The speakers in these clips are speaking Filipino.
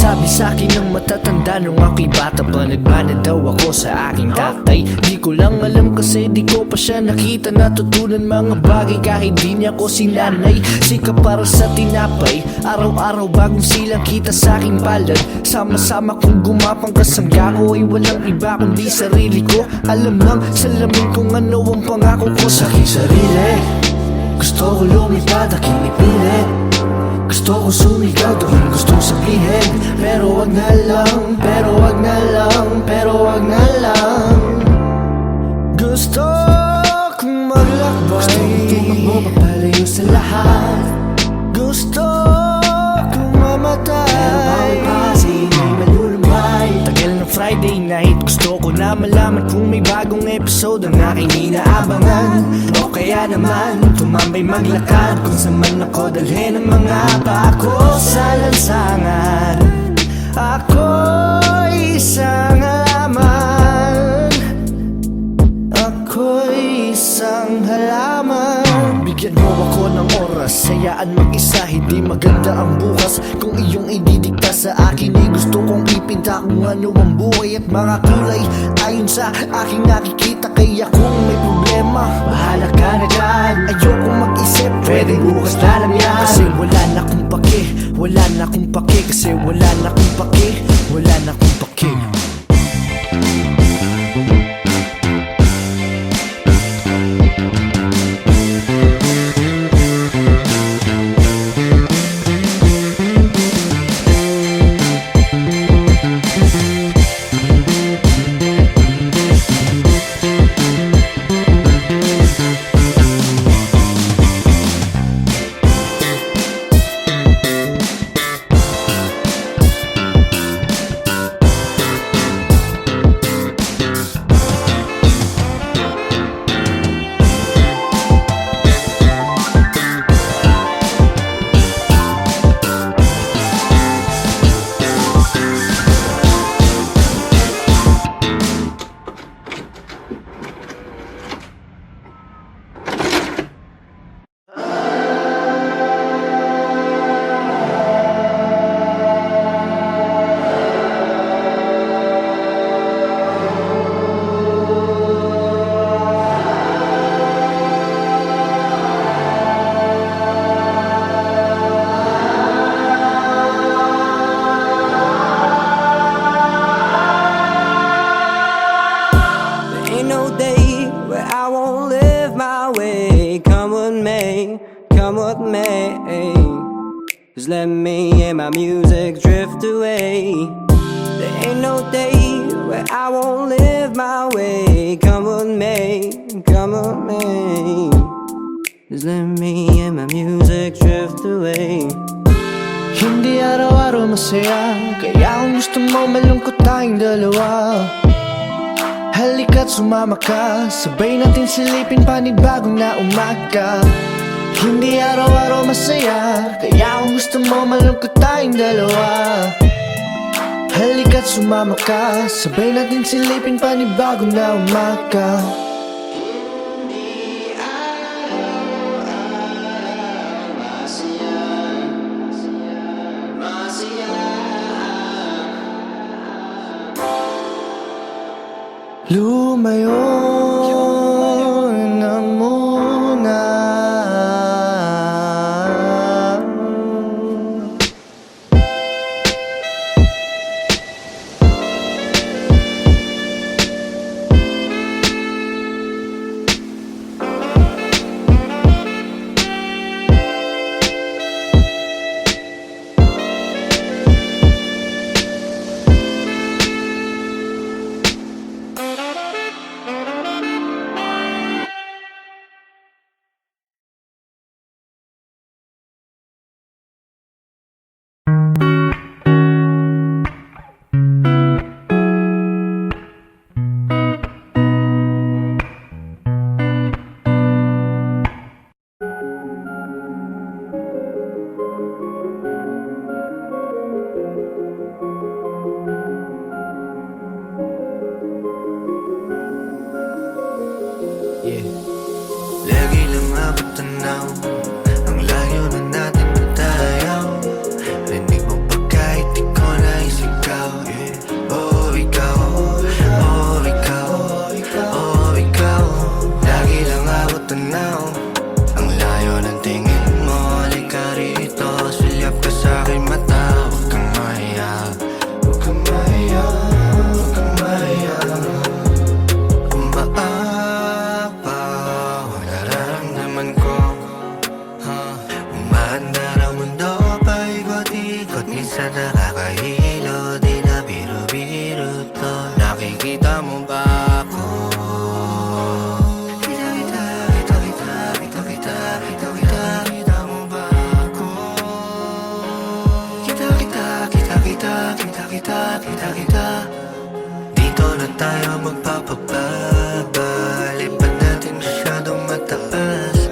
Sabi sa'kin ng matatanda nung ako'y bata pa, nagmana daw ako sa aking tatay. Di ko lang alam kasi di ko pa siya nakita, natutunan mga bagay kahit di niya ko sinanay. Sika para sa tinapay, araw-araw bagong silang kita sa aking palad. Sama-sama kong gumapang kasangga ko ay walang iba kundi sarili ko. Alam ng salamin kung ano ang pangako ko sa aking sarili. Gusto ko lumipad, aking ipilit. Gusto ko sumigaw, doon gustong sabihin. Pero wag na lang, pero wag na lang, pero wag na lang. Gusto kong maglakbay, gusto kong tumakbo papalayo sa lahat. Gusto kong mamatay, pero bago kasi may malulumay. Tagal ng Friday night, gusto ko na malaman kung may bagong episode ang aking inaabangan. O kaya naman, tumambay maglakad kung saan man ako dalhin ang mga pako sa lansangan. Ako'y isang halaman, ako'y isang halaman. Bigyan mo ako ng oras, hayaan mag-isa, hindi maganda ang bukas. Kung iyong ididikta sa akin, ay gusto kong ipinta kung ano ang buhay at mga kulay ayon sa aking nakikita. Kaya kung may problema, bahala ka na dyan. Ayokong mag-isip, pwedeng bukas na lang yan. Kasi wala na akong pake, wala na akong pake. Kasi wala na akong pake, wala na akong pake. Just let me and my music drift away. There ain't no day where I won't live my way. Come with me, come with me. Just let me and my music drift away. Hindi araw-araw masaya, kaya kung gusto mo malungkot tayong dalawa. Halika't sumama ka, sabay natin silipin panibagong na umaga. Hindi araw-araw masaya, kaya kung gusto mo malungkot tayong dalawa. Halika't sumama ka, sabay natin silipin panibagong na umaga. Lumayo na muna. Lagi lang ako tanaw, ang layo na natin matayaw. Rinig mo pa kahit di ko na kita. Dito na tayo magpapababa. Lipad natin masyadong mataas.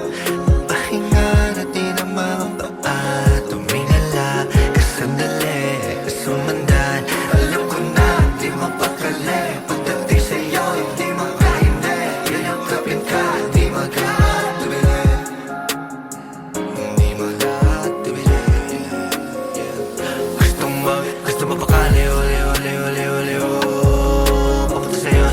Pahinga natin ang mga paa. Tumingala ka sandali, sumandan. Alam ko na di mapakali. Pagdating sa'yo hindi makahindi. Yayakapin ka, di magkakatubili. Hindi magkakatubili. Gusto mo pakali, uli. Papunta sa'yo.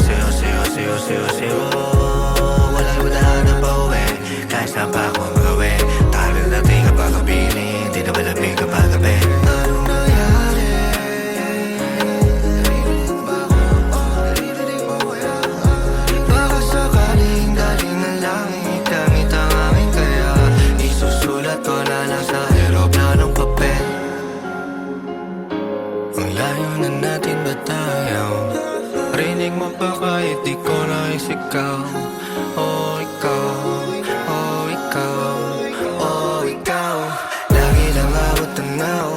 Walang madahanap pa uwi. Kahit saan pa ako magawi. Tagal natin kapag kapiling. Di na malamig kapag gabi. Anong nangyari? Baka sakaling galing na lang. Ngit ang aking kaya. Isusulat ko na lang sa eroplanong papel. Ang layo na natin ba tayo? Rinig mo pa kahit di ko naisigaw. Oh, ikaw lagi lang ako tanaw.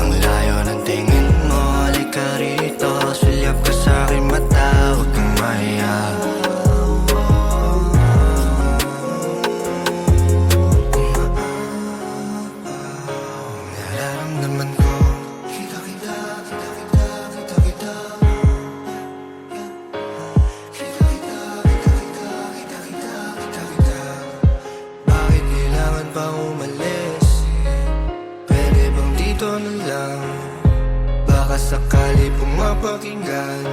Ang layo ng tingin mo. Halika rito, sulyap ka sa'king mata. Huwag kang mahiya. Nararamdaman ko. Kita. Bakit kailangan pa umalis? Pwede bang dito na lang? Baka sakali pong mapakinggan.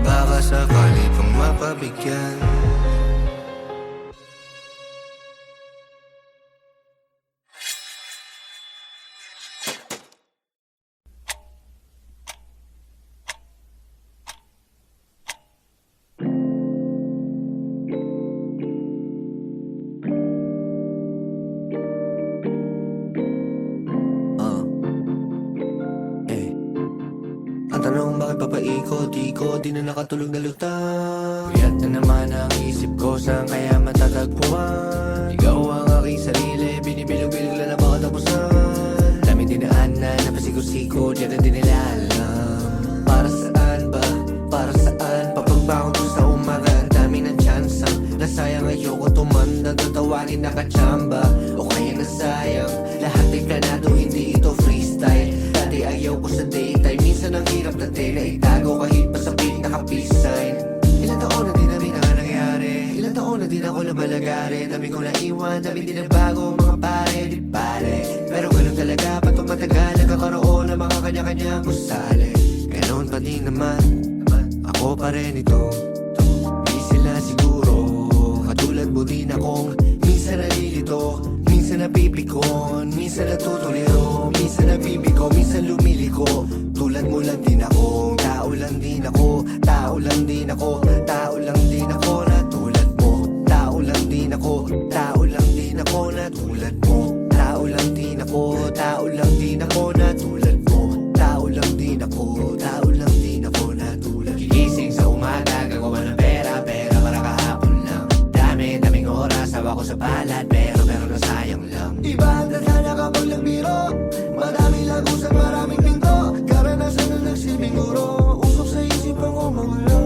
Baka sakali pong mapabigyan. Ang tanong bakit papaikot-ikot, di na nakatulog na lutang. Kuyat na naman ang isip ko, saan kaya matatagpuan? Ikaw ang aking sarili, binibilog-bilog lang na baka tapusan. Dami dinaanan, napasigo-sigo, di na din nila alam. Para saan ba? Para saan? Papagbangon ko sa umaga, ang dami ng tsansang nasayang ayoko tumandang, tatawagin nakachamba. O kaya nasayang, lahat ay planado, hindi ito freestyle. Dati ayaw ko sa daytime, minsan ang hirap dati na itago kahit pa sa pink naka-peace sign. Ilang taon na di namin ang nangyayari, ilang taon na din ako nabalagari. Dami ko naiwan, dami din na bago mga pare, di pare. Pero ganun talaga, pato matagal, nagkakaroon ng mga kanya-kanyang gusali. Ganon pa din naman, ako pa rin ito. Di sila siguro, katulad mo din akong minsan nalilito, minsan napipikon, minsan natutuliro, minsan nabibigo, minsan lumiliko. Tulad mo lang din ako, tao lang din ako, tao lang din ako, tao lang din ako na tulad mo. Tao lang din ako, tao lang din ako na tulad mo. Tao lang din ako, tao lang din ako na tulad mo. Tao lang din ako, tao lang din ako na tulad mo. Gigising sa umaga, gagawa ng pera para kahapon lang. Daming oras, sawa ko sa palad, pero nasayang lang. Iba ang tadhana kapag nagbiro, madaming lagusan, maraming pinto. Karanasan na nagsilbing guro, usok sa isipan ko magulo.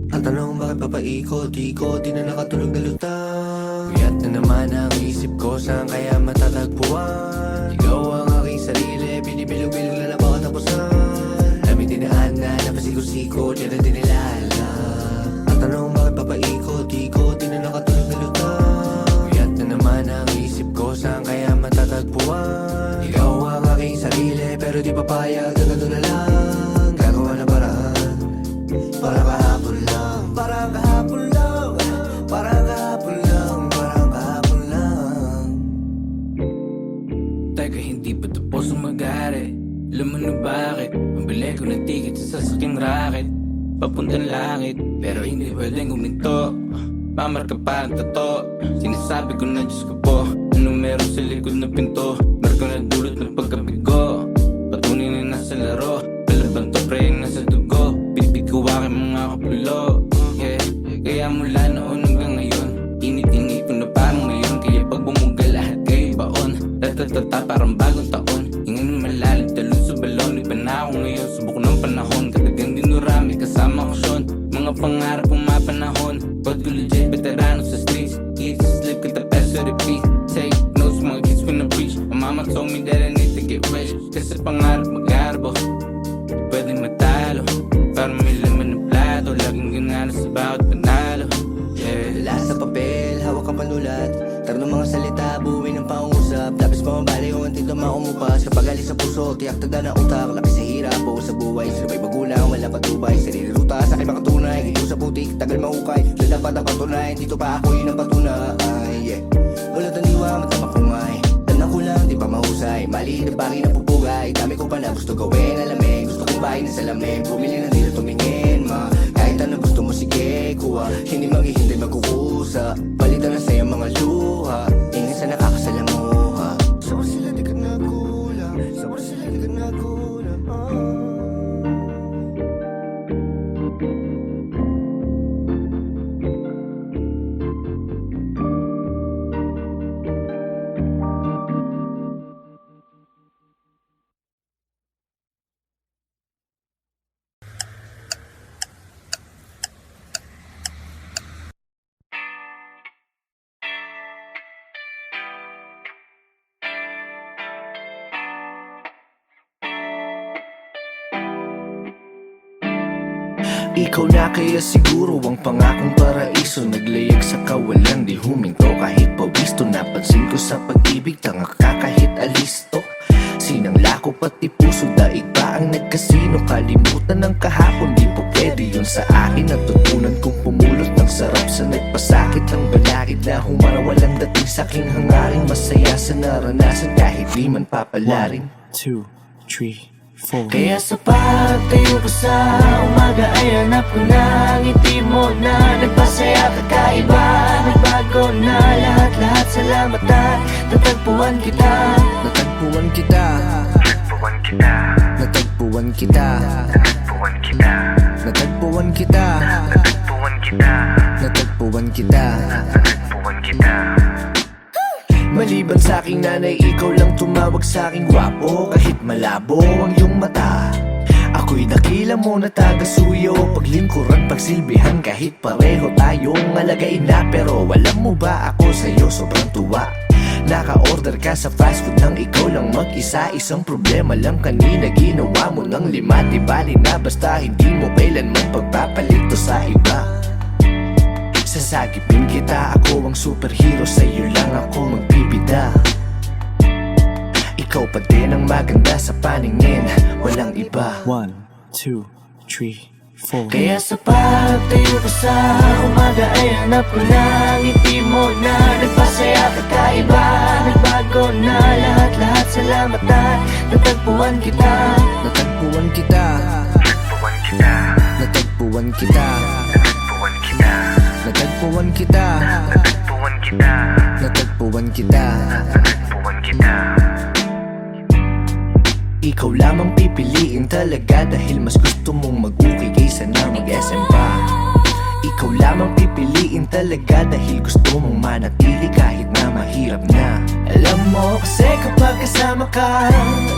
Ang tanong bakit papaikot-ikot, di na nakatulog na lutang. Kuyat na naman ang isip ko, saan kaya matatagpuan? Ikaw ang aking sarili, binibilog-bilog lang na baka tapusan. Dami dinaanan, napasigo-sigo, di na din nila alam. Ang tanong bakit papaikot-ikot, di na nakatulog na lutang. Kuyat na naman ang isip ko, saan kaya matatagpuan? Ikaw ang aking sarili, pero di papayag, gagano na lang. Gagawa na paraan, para kahapon lang. Parang kahapon lang, parang kahapon lang, parang kahapon lang. Teka, hindi pa tapos ang mag-aari. Alam mo na bakit? Pambili ko ng ticket sa sasakyang racket, papuntang langit, pero hindi pwedeng guminto. Mamarka pa ang tato, sinasabi ko na Diyos ko po. Anong meron sa likod na pinto? Marka na dulot ng pagkabigo. Patuloy na nasa laro, palaban to pre nasa dugo. Bitbit ko aking mga kapulo, yeah. Kaya mula noon hanggang ngayon, init-init ko na tata parang bagong taon. Hingin malalim, talon sa balon. Iba na ako ngayon, subok ng panahon. Katagang dinurami, kasama ko Sean. Mga pangarap ang mapanahon. Code ko legit, veterano sa streets. Eat, sleep, kita peso repeat. Take notes, mga kids ko na preach. My mama told me that I need to get rich. Kasi pangarap mag-arbo, pwedeng matalo. Para may laman ng plato, laging ganana sa bawat panalo. Dala sa papel, hawak ang panulat. Tarong mga salita, buuin ng pangusap. Labis pa mabali kung ang tito maumupas. Kapag alis sa puso, tiyak tagda ng utak. Laki sa hirap, buo sa buhay. Sila may magulang, wala patubay. Sarili ruta, sa akin makatunay. Dito sa putik, tagal mahukay. Wala dapat ang patunay, dito pa ako yun ang patunay. Yeah. Wala taniwa, matama kumay. Tanang ko lang, di ba mahusay. Mali na bagay na pupugay. Dami ko pa na gusto gawin, alamig. Gusto kong bahay na salamin. Bumili na dito tumingin, ma. Kahit ano gusto mo, sige, kuha. Hindi maghihintay magkukusa. Palitan na sa'yo mga luha. Ingin sa nakakasalamuha. Sabar sila di ka nagulang. Sabar sila di ka nagulang. Ikaw na kaya siguro ang pangakong paraiso. Naglayag sa kawalan, di huminto kahit pawisto. Napansin ko sa pag-ibig, tanga ka kahit alisto. Sinangla ko pati puso, daig pa ang nagkasino. Kalimutan ng kahapon, di po pwede yun sa akin. Natutunan kong pumulot ng sarap sa nagpasakit. Ang balakid na humara, walang dating saking hangaring. Masaya sa naranasan kahit di man papalaring. 2, 3, 4. Kaya sa pagtayo ko sa umaga ay hanap ko na ang ngiti mo na nagpasaya kakaiba. Nagbago na lahat-lahat, salamat at natagpuan kita. Natagpuan kita. Natagpuan kita. Natagpuan kita. Natagpuan kita. Natagpuan kita. Natagpuan kita. Natagpuan kita. Maliban sa aking nanay, ikaw lang tumawag sa aking gwapo. Kahit malabo ang iyong mata, ako'y dakila mo na taga-suyo. Paglingkuran, pagsilbihan, kahit pareho tayong alagain na. Pero alam mo ba ako sa'yo sobrang tuwa. Naka-order ka sa fast food nang ikaw lang mag-isa. Isang problema lang kanina, ginawa mo ng 5. Di bali na basta hindi mo kailanman pagpapalito sa iba. Sasagipin kita, ako ang superhero. Sa'yo lang ako magbibida. Ikaw pa din ang maganda sa paningin, walang iba. 1, 2, 3, 4. Kaya sa pagtayo ko sa umaga ay hanap ko na ang ngiti mo na nagpasaya kakaiba. Nagbago na lahat-lahat, salamat at natagpuan kita. Natagpuan kita. Natagpuan kita. Natagpuan kita. Natagpuan kita. Natagpuan kita. Natagpuan kita. Natagpuan kita. Natagpuan kita. Ikaw lamang pipiliin talaga dahil mas gusto mong mag-uki kaysa na mag-SM pa. Ikaw lamang pipiliin talaga dahil gusto mong manatili kahit na mahirap na. Alam mo kasi kapag kasama ka,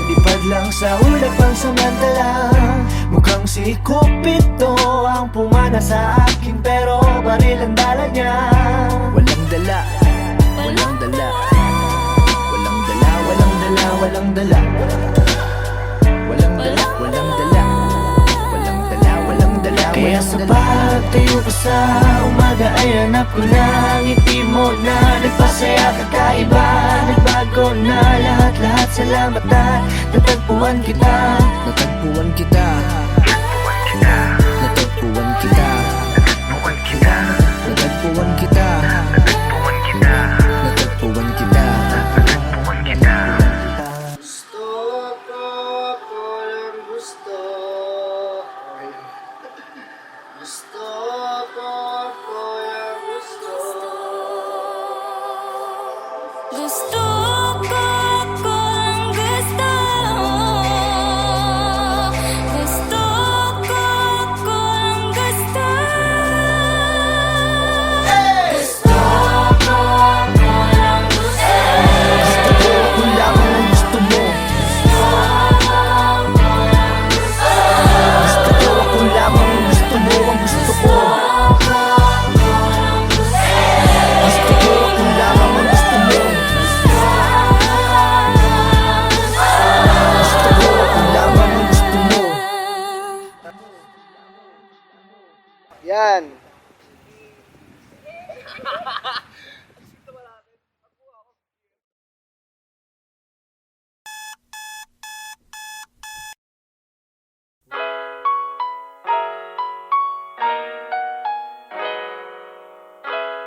lipad lang sa ulap ang samantala. Mukhang si Cupido ang pumana sa akin, pero baril ang dala niya. Walang dala, walang dala. Walang dala, walang dala, walang dala. Walang dala, walang dala. Walang dala, walang dala. Kaya sa pagtayo ko sa umaga ay hanap ko na ang ngiti mo na nagpasaya kakaiba. Nagbago na lahat-lahat, salamat at natagpuan kita. Natagpuan kita. Natagpuan kita. Natagpuan kita. Natagpuan kita. Natagpuan kita. Natagpuan kita. Natagpuan kita. Natagpuan kita. Gusto ko, ako lang gusto. Gusto ko, ako lang gusto. Gusto ko ang gusto. Gusto ko ang gusto. Gusto ko ang gusto. Gusto ko lang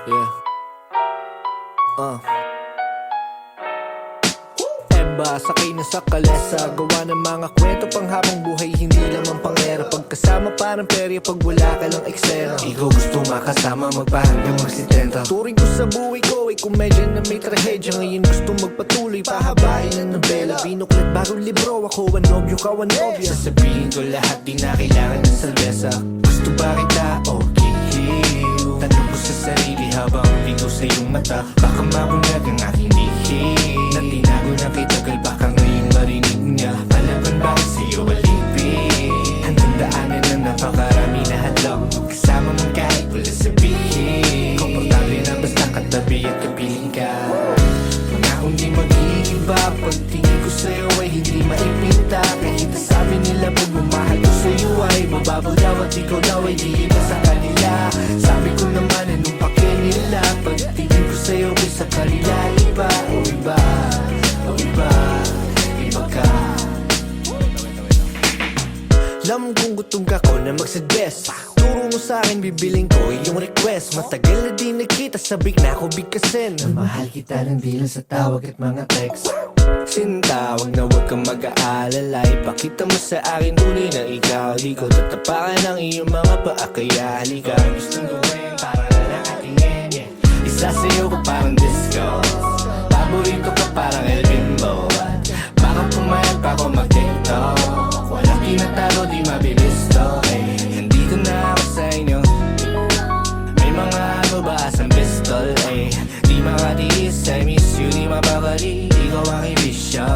Yeah. Eba, sakay na sa kalesa. Gawa ng mga kwento pang habang buhay, hindi lamang pangera. Pagkasama parang perya pag wala ka lang eksena. Ikaw gusto makasama, magpahanggang magsitenta. Turing ko sa buhay ko ay komedya na may trahedya. Ngayon gusto magpatuloy, pahabain ang nobela. Binuklat bagong libro, ako ang nobyo, ka ang nobya. Sasabihin ko lahat, di na kailangan ng salbesa. Gusto ba kita? Okay. Tanong ko sa sarili habang ligaw sa iyong mata. Baka mabunyag ang aking lihim na tinago na kay tagal, baka ngayon marinig niya. Palaban bakit sa'yo alipin? Hanggang daanan na napakarami na hadlang. Kasama mo kahit wala sabihin. Komportable na basta katabi at kapiling ka. Pangakong di mag-iiba, pagtingin ko sa'yo ay hindi maipinta. Kahit sabi nila pagmamahal ko sa'yo ay mababaw daw at ikaw daw ay di iba sa kanila. Sabi ko naman anong pake nila, pagtingin ko sa'yo ay sa kanila iba. O iba, o iba, iba ka. Alam kong gutom ka ko na magsuggest. Turo mo sa'kin, bibiling ko yung request. Matagal na di nakita, sabik na ako bigkasin. Na mahal kita lang di lang sa tawag at mga text. Sinta, wag na wag kang mag-aalala. Ipakita mo sa akin tunay na ikaw. Di ko tatapakan ang iyong mga paa, kaya halika. Gustong gawin para na nakatingin, yeah. Isa sa'yo ko parang disco, paborito ka parang El Bimbo. Baka pumayag pa ako mag-tiktok. Walang tinatalo, di mabibisto, eh. Nandito na ako sa inyo. May mga ano ba asang pistol, eh. Di makatiis, I miss you, di mapakali. Ikaw ang ibisyo.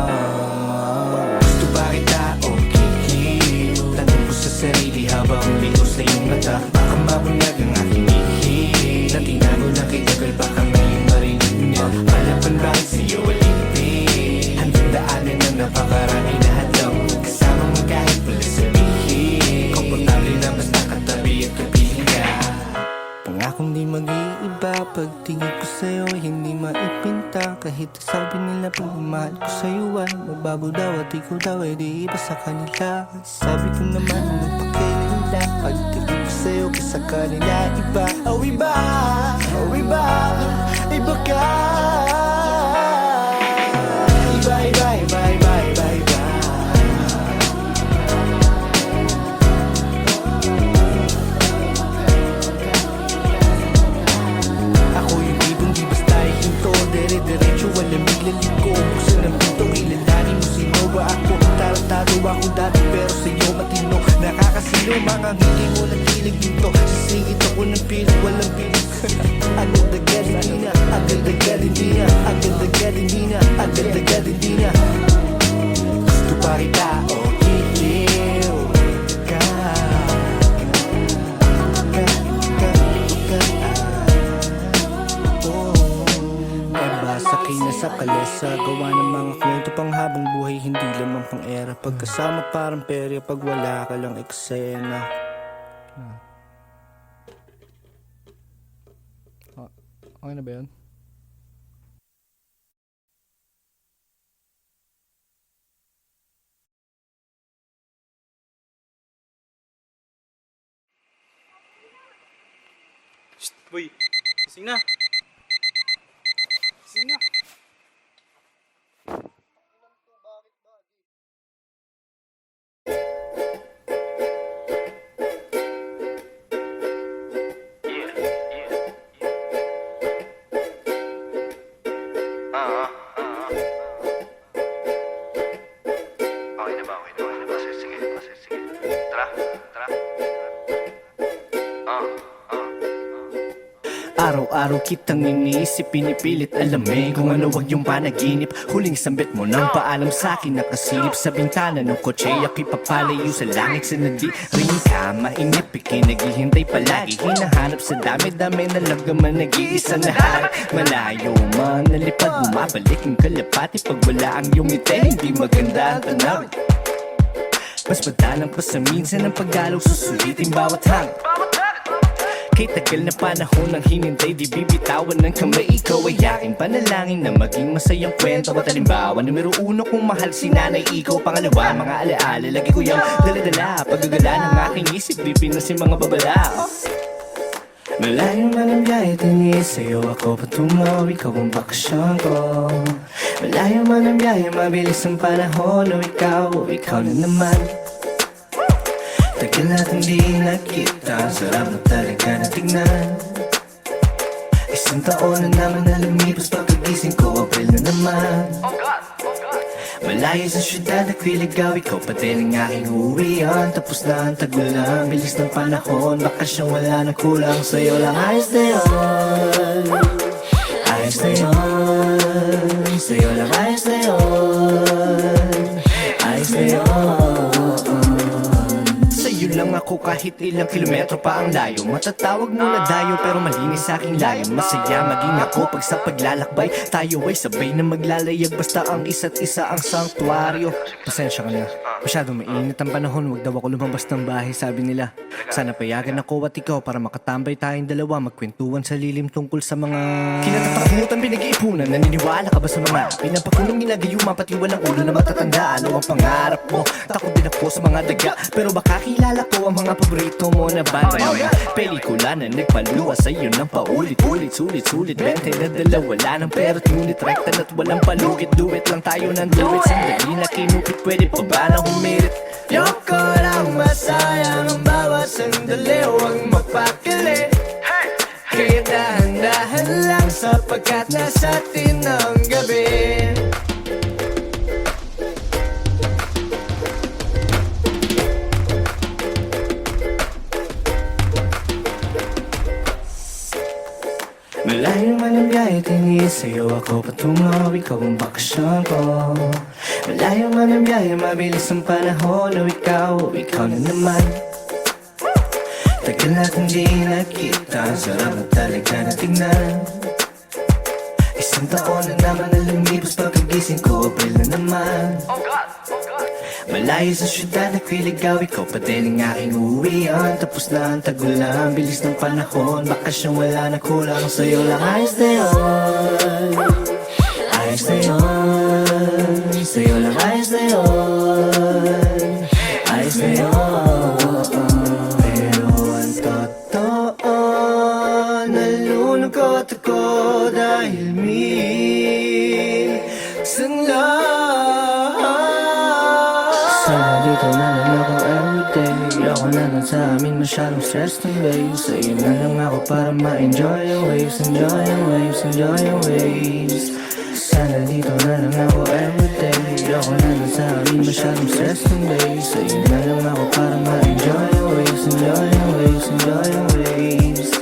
Gusto ba kita? Okay. Tanong ko sa sarili habang ligaw sa iyong mata. Baka mabunyag ang aking lihim na tinago na kay tagal, baka ngayon marinig niya. Palaban bakit sa'yo alipin? Hanggang daanan na napakarami na hadlang. Kasama mo kahit wala sabihin. Komportable na basta katabi at kapiling ka. Pangakong di mag-iiba, pagtingin ko sa'yo hindi maipinta. Kahit sabi nila pagmamahal ko sa'yo ay mababaw daw at ikaw daw ay di iba sa kanila. Sabi ko naman anong pake nila, pagtingin ko sa'yo sa kanila iba. Oh iba, oh iba, iba ka. Iba, iba, iba, iba, iba, iba. Ako yung ibang di basta ihinto, dere-derecho, walang biglaliko. Buksan ang pinto, kilalanin mo sino ba ako. Tarantado ako dati pero sa'yo matino. Nakakasilo, mga ngiti mo nagkilig dito. Sisingit ako ng pilit, walang pilit. Agad-agad hindi na, agad-agad hindi na, agad-agad hindi na, agad-agad hindi na. Gusto pa kita, o kikiw ka. Eba, sakay na sa kalesa. Gawa ng mga kwento pang habang buhay, hindi lamang pang era. Pagkasama parang perya pag wala ka lang eksena. Okay na ba yun? Shh, boy. Gising na. Gising na. Araw-araw kitang iniisip, pinipilit alamin kung ano wag yung panaginip. Huling sambit mo nang paalam sa'kin, nakasilip sa bintana ng kotse. Ako'y papalayo sa langit sa nadiring ka. Mainip, ikinaghihintay palagi, hinahanap sa dami-dami na lagaman, nag-iisa na harap. Malayo man, nalipad, bumabalik ang kalapati. Pag wala ang iyong ngiti, hindi maganda ang tanawin. Mas madalang pa sa minsan ang paggalaw, susulitin bawat hangin. Kahit tagal na panahon ang hinintay, di bibitawan ng kamay. Ikaw ay aking panalangin na maging masayang kwento. At halimbawa, numero uno kung mahal si nanay, ikaw pangalawa, mga alaala lagi ko yung daladala. Paggagala ng aking isip, dipin na si mga babala. Malayo man ang biyahe, tingin sa'yo ako patungo. Ikaw ang bakasyon ko. Malayo man ang biyahe, mabilis ang panahon. O ikaw na naman. Tagal natin di nakita, sarap na talaga na tignan. Isang taon na naman na lumipas, pagkagising ko, April na naman. Malayo sa syudad, nagliligaw, ikaw pa din ang aking uwian. Tapos na ang tagulang, bilis ng panahon, bakasyong wala na kulang. Sa'yo lang ayos na yun, ayos na yun. Sa'yo lang ayos na yun, ayos na yun. Sa'yo lang ako kahit ilang kilometro pa ang layo. Matatawag mo na dayo pero malinis sa aking layon. Masaya maging ako pag sa paglalakbay tayo ay sabay na maglalayag. Basta ang isa't isa ang sanktuaryo. Pasensya ka na, masyadong mainit ang panahon. Huwag daw ako lumabas ng bahay, sabi nila. Sana payagan ako at ikaw para makatambay tayong dalawa, magkwentuhan sa lilim tungkol sa mga kinatatakutan, pinag-iipunan. Naniniwala ka ba sa mga pinapakulong ginagayuma, pati walang ulo na matatanda? Ano ang pangarap mo? Takot din ako sa mga daga, pero baka kilala ko ang mga paborito mo na banda. Mga pelikula na nagpaluwa sa'yo ng paulit-ulit, sulit-sulit 20 na dala, wala ng pera't ngunit rekta na't walang palugit. Duet lang tayo ng duet, sandali na kinupit, pwede pa ba na humirit? Yoko lang masayang ang bawat sandali, huwag magpakali. Kaya dahan-dahan lang sapagkat nasa atin ang gabi. Malayo man ang biyahe, tingin sa'yo ako patungo. Ikaw ang bakasyon ko. Malayo man ang biyahe, mabilis ang panahon. O ikaw na naman. Tagal natin di nakita, sarap na talaga na tignan. Isang taon na naman na lumipas, pagkagising ko, April na naman. Malayo sa syudad, nagliligaw, ikaw pa din ang aking uwian. Tapos na ang tagulang, bilis ng panahon, bakasyong wala na kulang. Sa'yo lang ayos na yun, ayos na yun. Sa'yo lang ayos na yun, ayos na yun. Pero ang totoo, nalulungkot ako dahil minsan lang. Sana dito na lang ako everyday. Ako na lang sa amin, masyadong stress ng waves. Sa'yo na lang ako para ma-enjoy yung waves. Enjoy yung waves, enjoy yung waves. Sana dito na lang ako everyday. Ako na lang sa amin, masyadong stress ng waves. Sa'yo na lang ako para ma-enjoy yung waves. Enjoy yung waves, enjoy yung waves.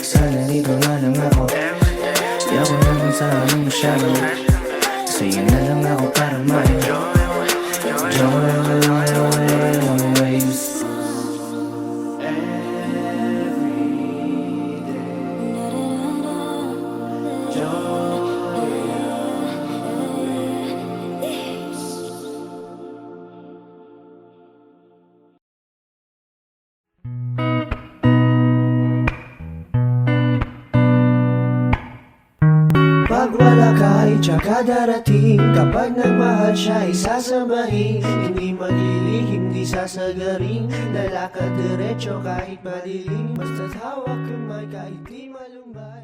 Sana dito na lang ako everyday. Ako na lang sa amin, masyadong. Sa'yo na lang ako para ma-enjoy. Joy, waves. Pag wala ka ay tsaka darating. Kapag nagmahal siya ay sasabahin. Hindi maglilihim, di sasagaring. Lalakad diretso kahit madilim. Basta't hawak kamay kahit di malumbay.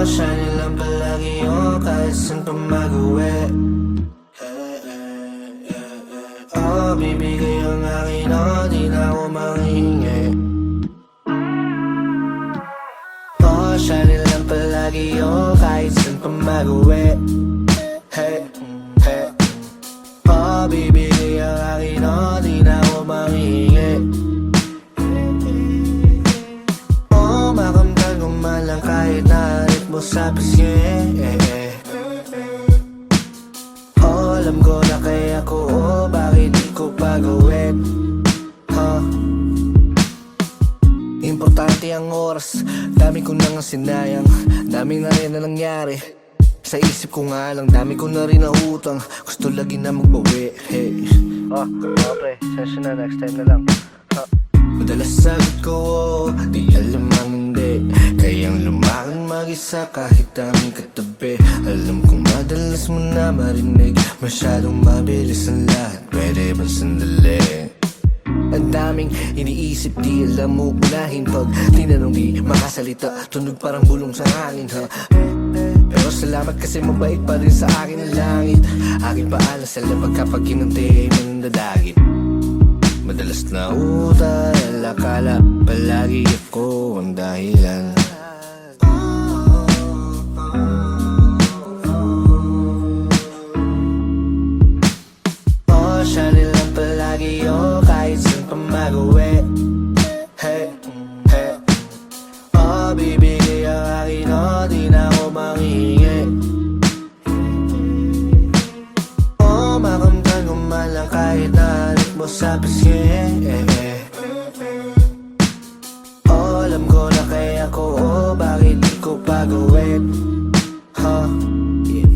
Sana lang palagi yung kahit saan pa mag-uwi. Bibigay ang akin o di na ako manghingi. Sana lang palagi yung kahit saan pa mag-uwi. Bibigay ang akin o di na ako manghingi. Makamdal ko man lang kahit narit mo sa pisngi. Alam ko na kaya ko, bakit di ko pa gawin. importante ang oras. Dami ko nang sinayang, dami na rin na nangyari. Sa isip ko nga lang, dami ko na rin nautang. Gusto lagi na magbawi, hey. Pre, session na, next time na lang. Madalas sagot ko, di alam ang hindi. Kayang lumakad mag-isa kahit daming katabi. Alam kong madalas mo na marinig, masyadong mabilis ang lahat, pwede bang sandali? Ang daming iniisip, di alam mo unahin. Pag tinanong di makasalita, tunog parang bulong sa hangin, ha? Pero salamat kasi mabait pa rin sa akin ang langit. Aking paalam sa labag kapag kinunti mo ng dadagit. Madalas na utal, akala palagi ako ang dahilan. Oh, siya nilang palagi, oh, kahit saan pa mag-uwi. Hey, hey. Oh, bibigay ang akin, oh, di na ako manghihingi. Oh, makamtan ko man lang kahit nahalik mo sa pisngi. Oh, alam ko na kaya ko, oh, bakit di ko pagawin? Huh? Yeah.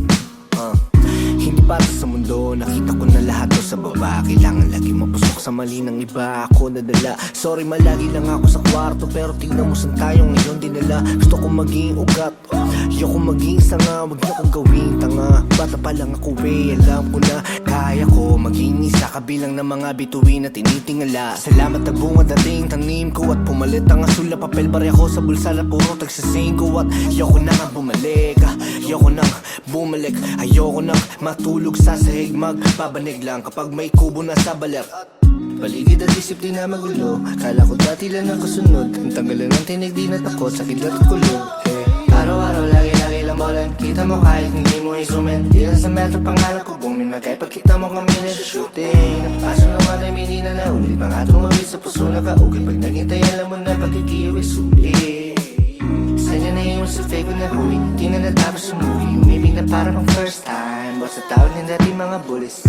Hindi para sa mundo, nakita ko na lahat to sa baba. Kailangan lagi mapusok sa mali ng iba, ako nadala. Sorry, malagi lang ako sa kwarto, pero tingnan mo saan tayo ngayon dinala. Gusto ko maging ugat, ayoko maging sanga, wag niyo kong gawing tanga. Bata pa lang ako alam ko na kaya ko maging isa kabilang ng mga bituin na tinitingala. Salamat na bunga dating tanim ko at pumalit ang asul na papel. Bari ako sa bulsa na puro tagsasing ko at ayoko na nga bumalik, ayoko nang bumalik, ayoko nang matulog sa sahig, magbabanig lang kapag may kubo na sa balat. Paligid at isip di na magulo, kala ko dati lang ang kasunod. Ang tanggalan ng tinig di na takot sa kidlat at kulog. Hey. Araw-araw lagi-lagi lang bolan, kita mo kahit hindi mo i-zoom in. Di lang sa metro pangalan ko booming, magkay pagkita mo kami na sa shooting. Napaso naman ay hindi na naulit, mga tumawid sa puso na kaugay. Pag naghintay alam mo na pagkikiyaw ay sulit. Sanya na yung sa fake ko na huwi, di na natapos sa movie. Umibig na para pang first time, boss sa tawag ng dati mga bullies.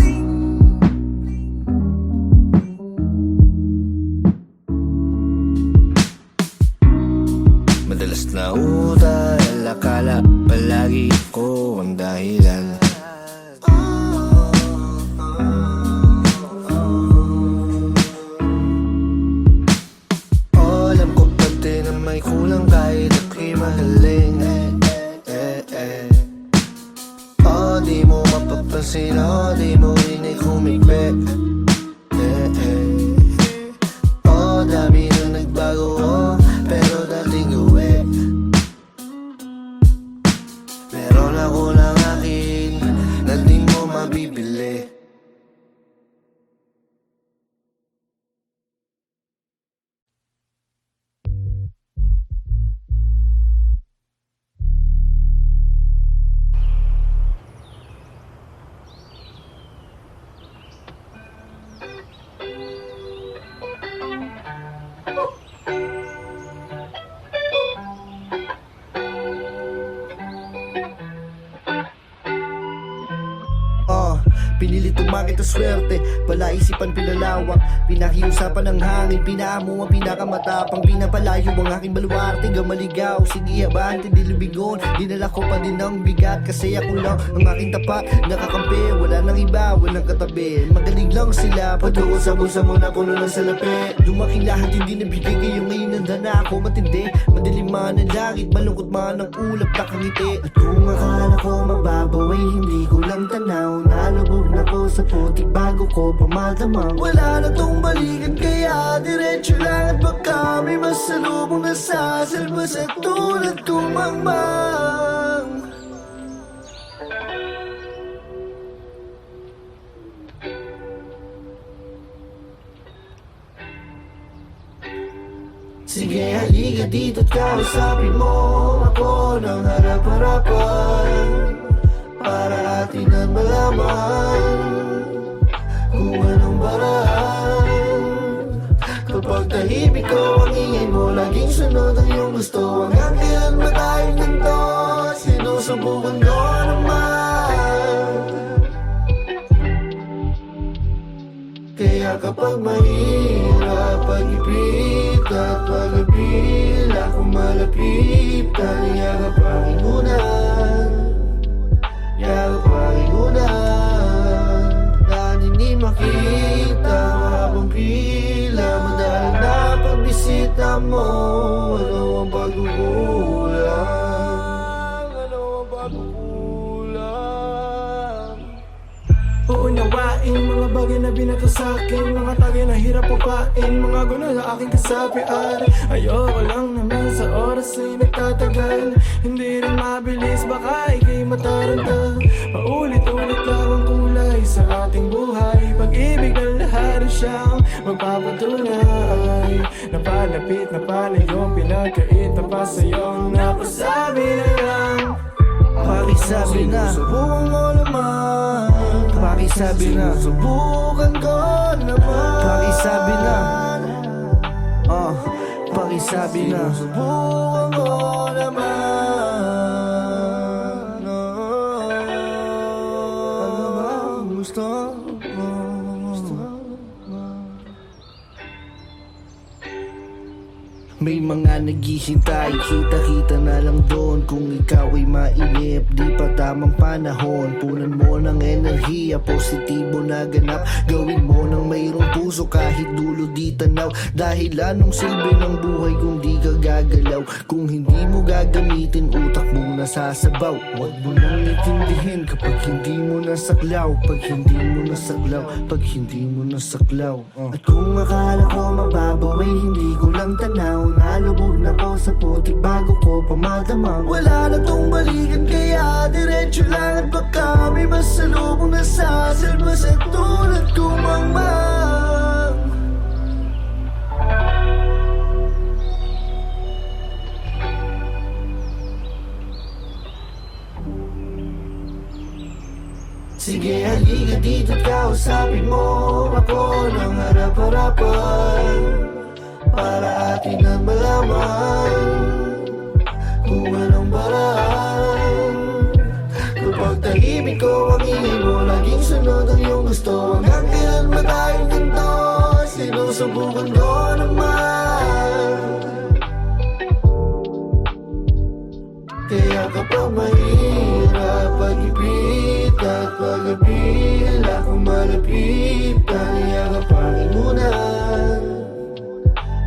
Madalas na utal, akala palagi ako ang dahilan. Oh, alam ko pati na may kulang kahit ako'y mahaling. Oh, di mo mapapansin, oh, di mo rin kumikbit. Oh, dami na nagbago, oh, pero dating gawin. Meron ako ng akin na di mo mabibili. Pinilit tumakit ang swerte, palaisipan pinalawak, pinakiusapan ng hangin, pinaamu ang pinakamatapang, pinapalayo ang aking baluarte, gamaligaw, sige abante, di lubigon, dinala ko pa din ng bigat, kasi ako lang ang aking tapat, nakakampi, wala nang iba, walang katabi, magaling lang sila, patungo sa bulsa mo na puno ng salapi, lumaki lahat hindi nabigay, kayo ngayon nanda na ako matindi, madilim man ang langit, malungkot man ang ulap, nakangiti, at kung akala ko mababaw ay hindi ko lang tanaw, nalubog na ko sa putik bago ko pamadamang. Wala na tong balikan kaya diretso lang at baka may masalubong na sasalba sa tulad kong mangmang. Sige halika dito't kausapin mo ako ng harap-harapan, para atin ang malaman kung anong paraan. Kapag tahimik ko ang ingay mo, laging sunod ang iyong gusto. Hanggang kailan ba tayong ganito? Sinusubukan ko naman. Kaya kapag mahirap, pag-ibig at pag-ibig, pagkukulang. Uunawain mga bagay na binato sa'kin, mga tagay na hirap upain, mga gulo na aking kasapian. Ayoko lang naman sa oras ay nagtatagal, hindi rin mabilis baka ika'y mataranta. Paulit-ulit lang ang kulay sa ating buhay, pag-ibig na lahat ay siyang magpapatunay. Napalapit na palayo, pinagkaita pa sa'yo, napasabi na lang. Pakisabi na, Subukan mo naman, pakisabi na, subukan ko naman. pakisabi na, pakisabi na. Subukan ko naman. Ano ba gusto mo? May mga naghihintay, kita-kita na lang doon. Kung ikaw ay mainip, di pa tamang panahon. Punan mo ng enerhiya, positibo na ganap. Gawin mo ng mayroong puso kahit dulo di tanaw. Dahil anong silbi ng buhay kung di ka gagalaw? Kung hindi mo gagamitin, utak mo nasasabaw. Huwag mo nang itindihin kapag hindi mo nasaklaw. Pag hindi mo nasaklaw, pag hindi mo nasaklaw. At kung akala ko mababaw ay hindi ko lang tanaw. Nalubog na ko sa putik bago ko pamadamang. Wala na tong balikan kaya diretso lang. At baka may masalubong na sasalba sa tulad ko mangmang. Sige, halika dito at kausapin mo ako ng harap-harapan, para atin ang malaman kung anong paraan. Kapag tahimik ko ang ingin mo, laging sunod ang iyong gusto. Hanggang kailan ba tayong ganito? Sinusubukan ko naman. Kaya kapag mahirap pag-ibig at pag-abila, kung malapitan, yakap ang inunan.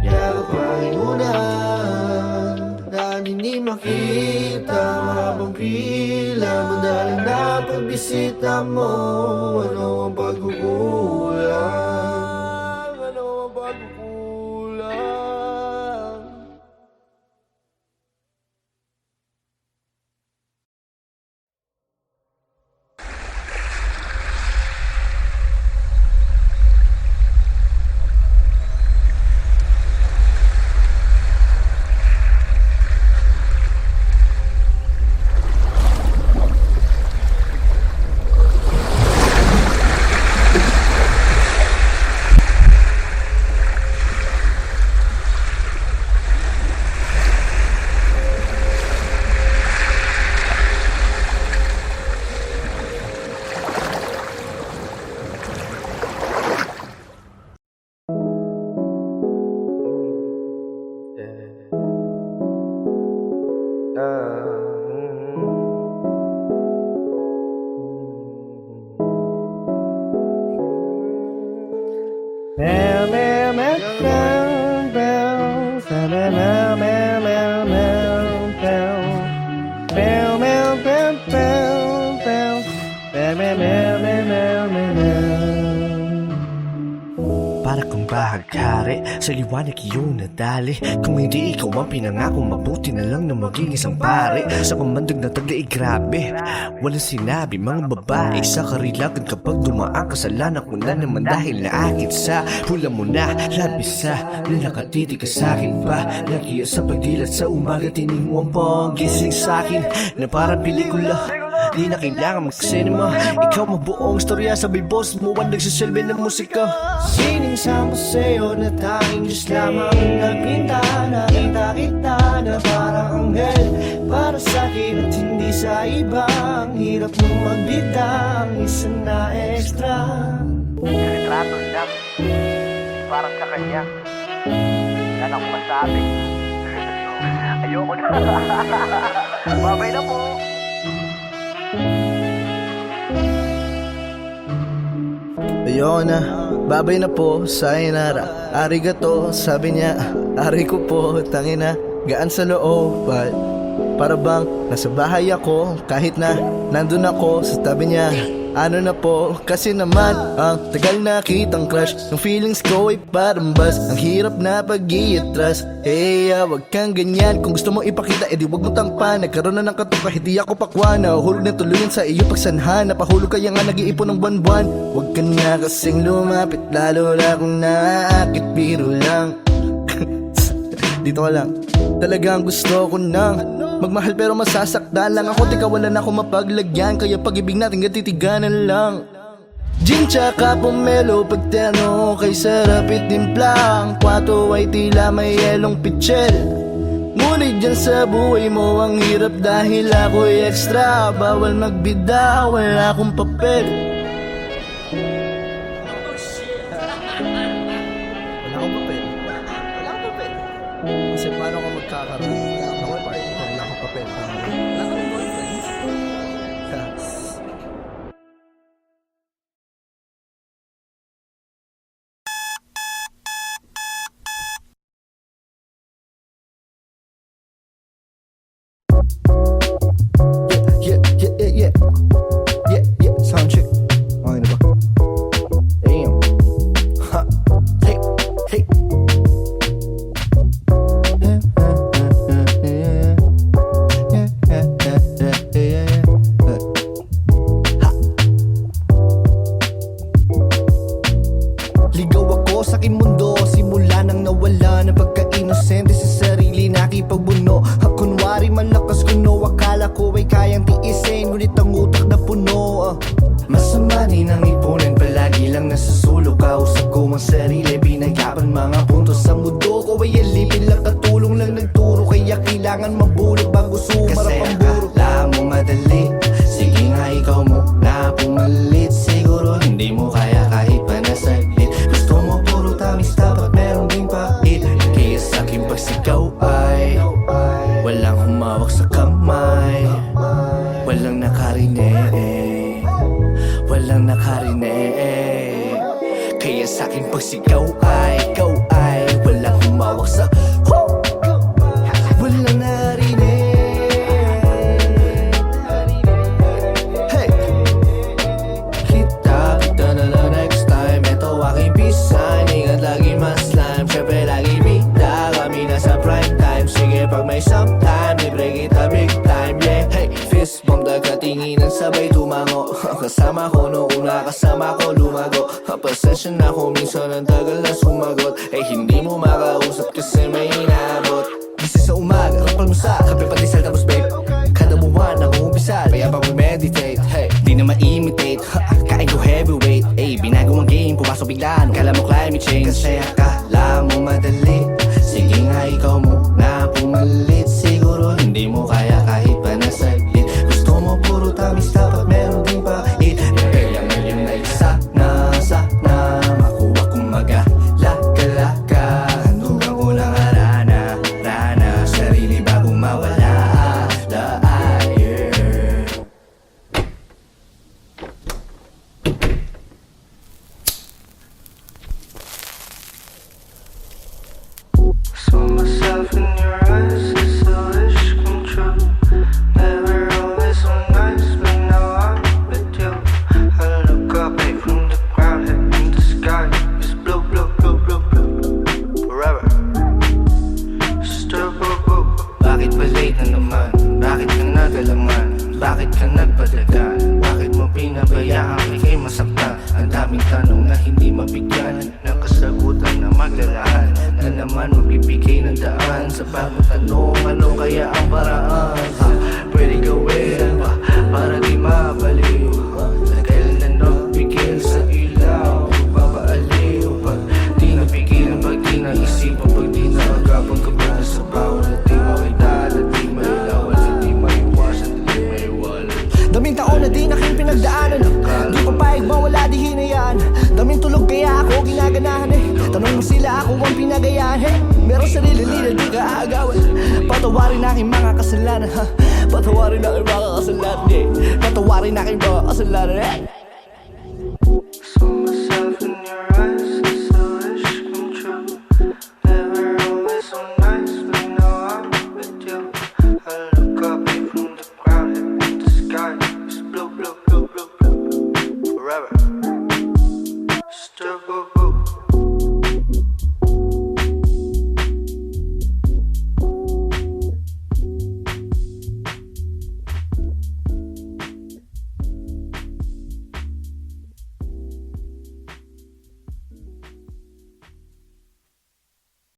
Yakap ang inunan. Dahil hindi makita habang pila, madalang na pagbisita mo. Ano ang pagkukulang? Ano ang pagkukulang? Para kang bahaghari, sa liwanag iyong nadali. Kung hindi ikaw ang pinangako, mabuti na lang na maging isang pare. Sa pamandag na taglay, grabe, walang sinabi mga babae sa karilagan. Kapag dumaan kasalanan ko na naman dahil naakit sa hula mo na labis sa nakatiti ka sa'kin pa. Nakiya sa pagdilat sa umaga, tining mo ang panggising sa'kin na parang pelikula. Di na kailangan mag-cinema, ikaw mabuong storya, sabay boss mo ang nagsisilbi ng musika. Siningsam ko sa'yo na tanging Diyos lamang nagpinta. Nakita kita na parang anghel para sa'kin at hindi sa iba. Ang hirap mo magbita, ang isa na extra. Retrato lang, parang sa kanya. Wala na akong masabi. Ayoko na. Babay na po. Ayoko na, babay na po, sayonara. Arigato, sabi niya, ari ko po, tangina, gaan sa loob. Para bang nasa bahay ako, kahit na nandun ako sa tabi niya. Ano na po, kasi naman ang tagal na kitang crush. Yung feelings ko ay parang bus, ang hirap na pag-i-atras. Hey, wag kang ganyan, kung gusto mo ipakita, edi wag mo tangpan. Nagkaroon na ng katuka, hindi ako pakwa. Nahuhulog na tuluyan sa iyo pagsanhan. Napahulog kaya nga nag-iipon ng buwan-buwan. Wag ka na kasing lumapit, lalo na kung naaakit, biro lang. Dito ka lang. Talagang gusto ko nang magmahal pero masasaktan lang ako. Di kawalan ako mapaglagyan, kaya pag-ibig natin gatitiganan lang. Gin tsaka pomelo, pagterno kay sarap itimplang. Kwato ay tila may yelong pichel. Ngunit dyan sa buhay mo ang hirap dahil ako'y extra. Bawal magbida, wala akong papel. Wala akong papel. Wala akong papel. Kasi paano ka magkakaroon? Wala akong papel. Wala akong boyfriend. Yeah. Sound check. Okay na ba? Damn. Ha. Hey. Ligaw ako sa aking mundo, simula nang nawala ng pagka-inosente sa sarili, nakipagbuno. Kunwari malakas kuno, akala ko ay kayang tiisin, ngunit ang utak na puno. Masama din ang ipunan, palagi lang nasusulok. Kausap ko ang sarili, binayaban mga puntos sa mundo ko ay alipin lang, katulong lang nagturo. Kaya kailangan mabulog bago sumarap ang buro. Kasi akala mo madali, sige nga ikaw muna pumalit. Siguro hindi mo kaya kahit pa nasaglit. Gusto mo puro tamis, dapat meron ding pait. Kaya sa'king pagsigaw ay walang humawak sa kamay, walang nakarinig, walang nakarinig. Kaya sa'king pagsigaw ay walang humawak sa walang narinig. Hey! Kita na lang next time. Ito aking pisan, ingat lagi mas slime. Siyempre lagi bida, kami nasa prime time. Sige pag may sometime, libre kita big time, yeah. Hey, fist bump, nagkatinginan sabay tumango. Kasama ko noong una, kasama ko lumago. Pasensya na ko, minsan ang tagal na sumagot. Eh hindi mo makausap kasi may inabot. Gising sa umaga, rapal mo sa kape patisal tapos babe. Kada buwan ako umpisal, kaya pa meditate. Hey, di na ma-imitate, kain ko heavyweight. Ay, binago ang game, pumasok bigla. Kala mo climate change, kasi akala mo madali. Sige nga ikaw muna pumalit. Siguro hindi mo kaya kahit pa nasaglit. Gusto mo puro tamis, dapat meron din pait. Kaya ngayon ay sana makuha kong mag-alaka. Handugan ko lang rana sarili bago mawala. Saw myself in your eyes, it's a wish come true. Never always so nice, but now I'm with you. I look up from the ground, head in the sky. It's blue, blue, blue, blue, blue. Forever. Still blue, blue. Bakit ba late na naman? Bakit ka nagalaman? Bakit ka nagpadagan? Bakit mo pinabayaan ikay masaktan? Ang daming tanong na hindi mabigyan ng kasagutan na maglalaan. Na naman magbibigay ng daan sa bagong tanong, ano kaya ang paraan? Pwede gawin pa para di mabaliw. Na kailan na nagbigil sa ilaw, papaaliw. Pag di napigilan, pag di naisipan, pag di naagapang kapag sa bawal. At di makita, at di mailawan, at di maiwasan, at di maiwalan. Daming taon na di aking pinagdaanan, di papayag mawala di hinayaan. Daming tulog kaya ako ginaganahan eh. Tanong mo sila, ako ang pinagayahan eh. Meron sarili nila di ka aagawan. Patawarin aking mga kasalanan, patawarin aking mga kasalanan, patawarin aking mga kasalanan.